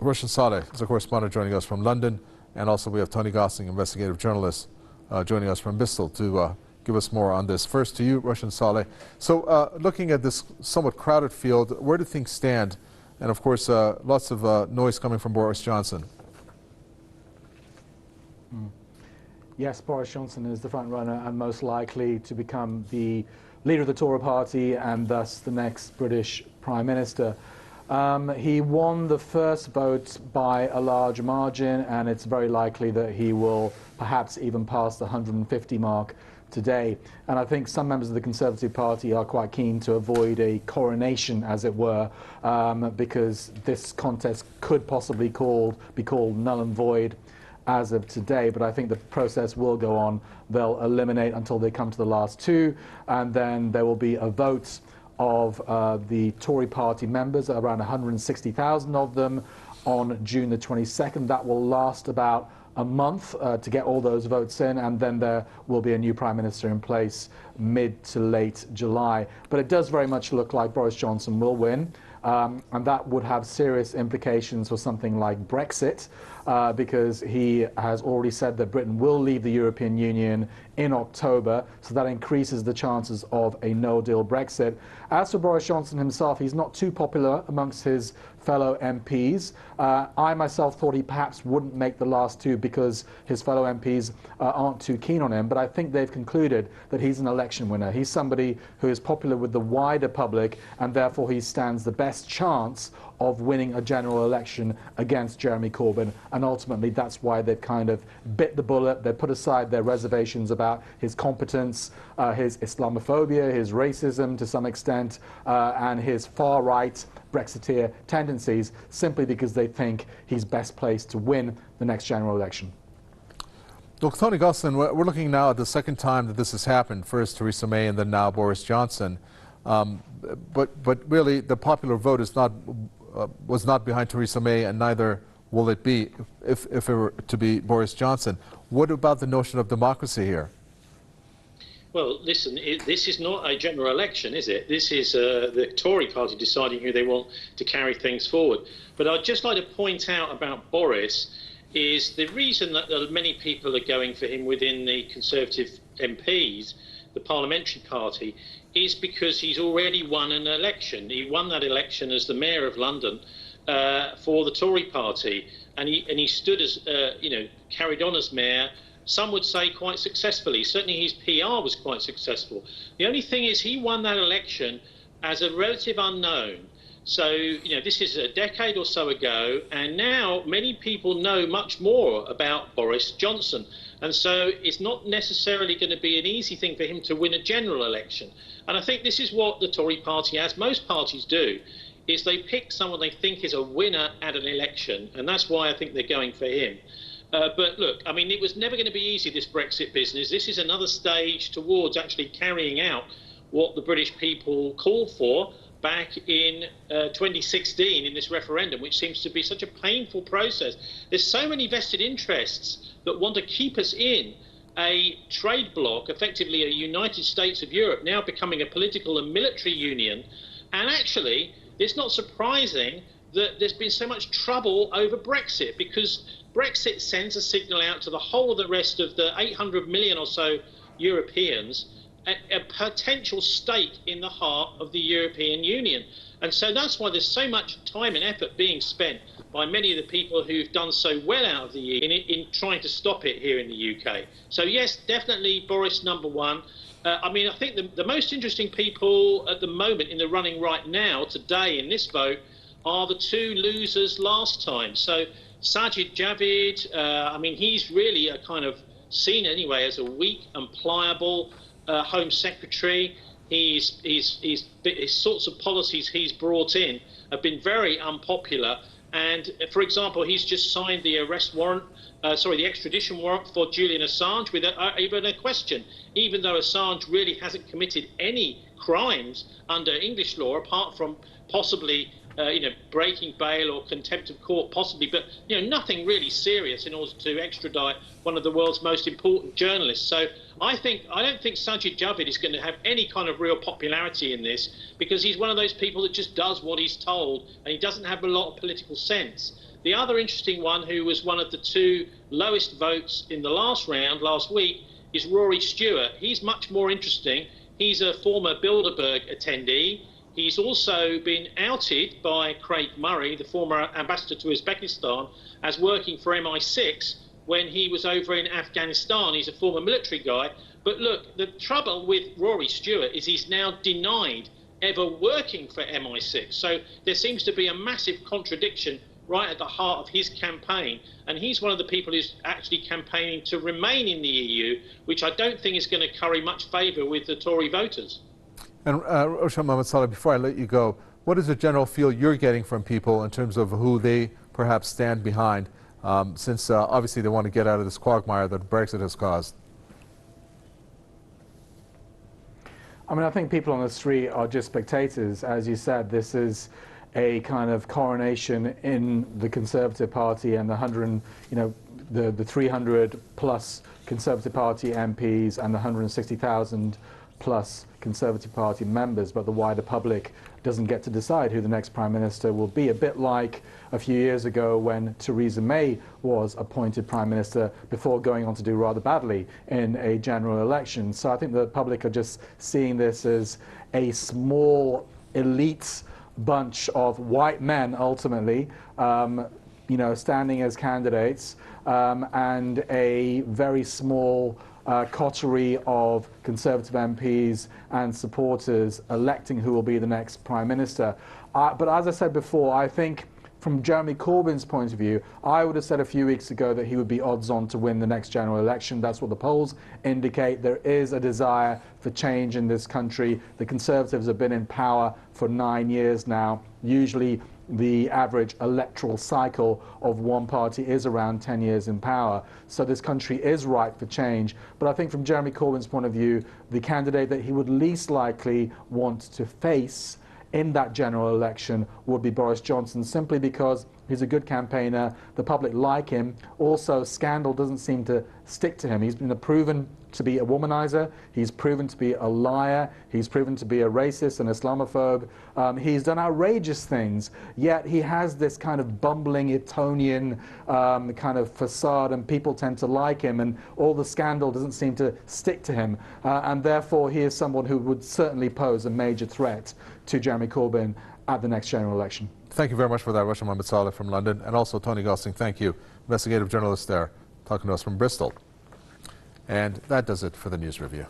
Rushan Saleh is a correspondent joining us from London, and also we have Tony Gosling, investigative journalist, joining us from Bristol to give us more on this. First to you, Rushan Saleh. So looking at this somewhat crowded field, where do things stand? And of course, lots of noise coming from Boris Johnson. Yes, Boris Johnson is the front runner and most likely to become the leader of the Tory party and thus the next British Prime Minister. He won the first vote by a large margin, and it's very likely that he will perhaps even pass the 150 mark today. And I think some members of the Conservative Party are quite keen to avoid a coronation, as it were, because this contest could possibly be called null and void as of today. But I think the process will go on. They'll eliminate until they come to the last two, and then there will be a vote of the Tory party members, around 160,000 of them, on June the 22nd. That will last about a month to get all those votes in, and then there will be a new Prime Minister in place mid to late July. But it does very much look like Boris Johnson will win, and that would have serious implications for something like Brexit, because he has already said that Britain will leave the European Union in October, so that increases the chances of a no-deal Brexit. As for Boris Johnson himself, he's not too popular amongst his fellow MPs. I myself thought he perhaps wouldn't make the last two because his fellow MPs aren't too keen on him, but I think they've concluded that he's an election winner. He's somebody who is popular with the wider public, and therefore he stands the best chance of winning a general election against Jeremy Corbyn, and ultimately that's why they've kind of bit the bullet. They've put aside their reservations about his competence, his Islamophobia, his racism to some extent, and his far-right Brexiteer tendencies, simply because they think he's best placed to win the next general election. Look, Tony Gosling, we're looking now at the second time that this has happened. First Theresa May and then now Boris Johnson. But really the popular vote is not was not behind Theresa May, and neither will it be if it were to be Boris Johnson. What about the notion of democracy here? Well, listen, this is not a general election, is it? This is the Tory party deciding who they want to carry things forward. But I'd just like to point out about Boris is the reason that many people are going for him within the Conservative MPs, the parliamentary party, is because he's already won an election. He won that election as the Mayor of London for the Tory party, and he stood as, carried on as Mayor. Some would say quite successfully. Certainly his PR was quite successful. The only thing is he won that election as a relative unknown. So, this is a decade or so ago, and now many people know much more about Boris Johnson. And so it's not necessarily going to be an easy thing for him to win a general election. And I think this is what the Tory party, as most parties do, is they pick someone they think is a winner at an election. And that's why I think they're going for him. But look, I mean, it was never going to be easy, this Brexit business. This is another stage towards actually carrying out what the British people called for back in 2016 in this referendum, which seems to be such a painful process. There's so many vested interests that want to keep us in a trade bloc, effectively a United States of Europe, now becoming a political and military union. And actually, it's not surprising that there's been so much trouble over Brexit, because Brexit sends a signal out to the whole of the rest of the 800 million or so Europeans, a potential stake in the heart of the European Union. And so that's why there's so much time and effort being spent by many of the people who've done so well out of the EU in trying to stop it here in the UK. So yes, definitely Boris number one. I mean, I think the most interesting people at the moment in the running right now, today in this vote, are the two losers last time. So Sajid Javid, I mean, he's really a kind of seen anyway as a weak and pliable Home Secretary. His sorts of policies he's brought in have been very unpopular. And for example, he's just signed the the extradition warrant for Julian Assange with even a question, even though Assange really hasn't committed any crimes under English law, apart from possibly breaking bail or contempt of court, possibly, but nothing really serious in order to extradite one of the world's most important journalists. So I don't think Sajid Javid is going to have any kind of real popularity in this, because he's one of those people that just does what he's told, and he doesn't have a lot of political sense. The other interesting one, who was one of the two lowest votes in the last round last week, is Rory Stewart. He's much more interesting. He's a former Bilderberg attendee. He's also been outed by Craig Murray, the former ambassador to Uzbekistan, as working for MI6 when he was over in Afghanistan. He's a former military guy. But look, the trouble with Rory Stewart is he's now denied ever working for MI6. So there seems to be a massive contradiction right at the heart of his campaign. And he's one of the people who's actually campaigning to remain in the EU, which I don't think is going to curry much favour with the Tory voters. And Roshan Mohammed Saleh, before I let you go, what is the general feel you're getting from people in terms of who they perhaps stand behind, since obviously they want to get out of this quagmire that Brexit has caused? I mean, I think people on the street are just spectators. As you said, this is a kind of coronation in the Conservative Party, and the 300 plus Conservative Party MPs and the 160,000 plus Conservative Party members, but the wider public doesn't get to decide who the next Prime Minister will be. A bit like a few years ago when Theresa May was appointed Prime Minister before going on to do rather badly in a general election. So I think the public are just seeing this as a small elite bunch of white men, ultimately, standing as candidates, and a very small coterie of Conservative MPs and supporters electing who will be the next Prime Minister. But as I said before, I think from Jeremy Corbyn's point of view, I would have said a few weeks ago that he would be odds on to win the next general election. That's what the polls indicate. There is a desire for change in this country. The Conservatives have been in power for 9 years now. Usually the average electoral cycle of one party is around 10 years in power. So this country is ripe for change. But I think from Jeremy Corbyn's point of view, the candidate that he would least likely want to face in that general election would be Boris Johnson, simply because he's a good campaigner, the public like him. Also, scandal doesn't seem to stick to him. He's been proven to be a womanizer, he's proven to be a liar, he's proven to be a racist and Islamophobe. He's done outrageous things, yet he has this kind of bumbling Etonian kind of facade, and people tend to like him, and all the scandal doesn't seem to stick to him. And therefore, he is someone who would certainly pose a major threat to Jeremy Corbyn at the next general election. Thank you very much for that, Roshan Mohammed Saleh from London, and also Tony Gosling, thank you, investigative journalist there, talking to us from Bristol. And that does it for the News Review.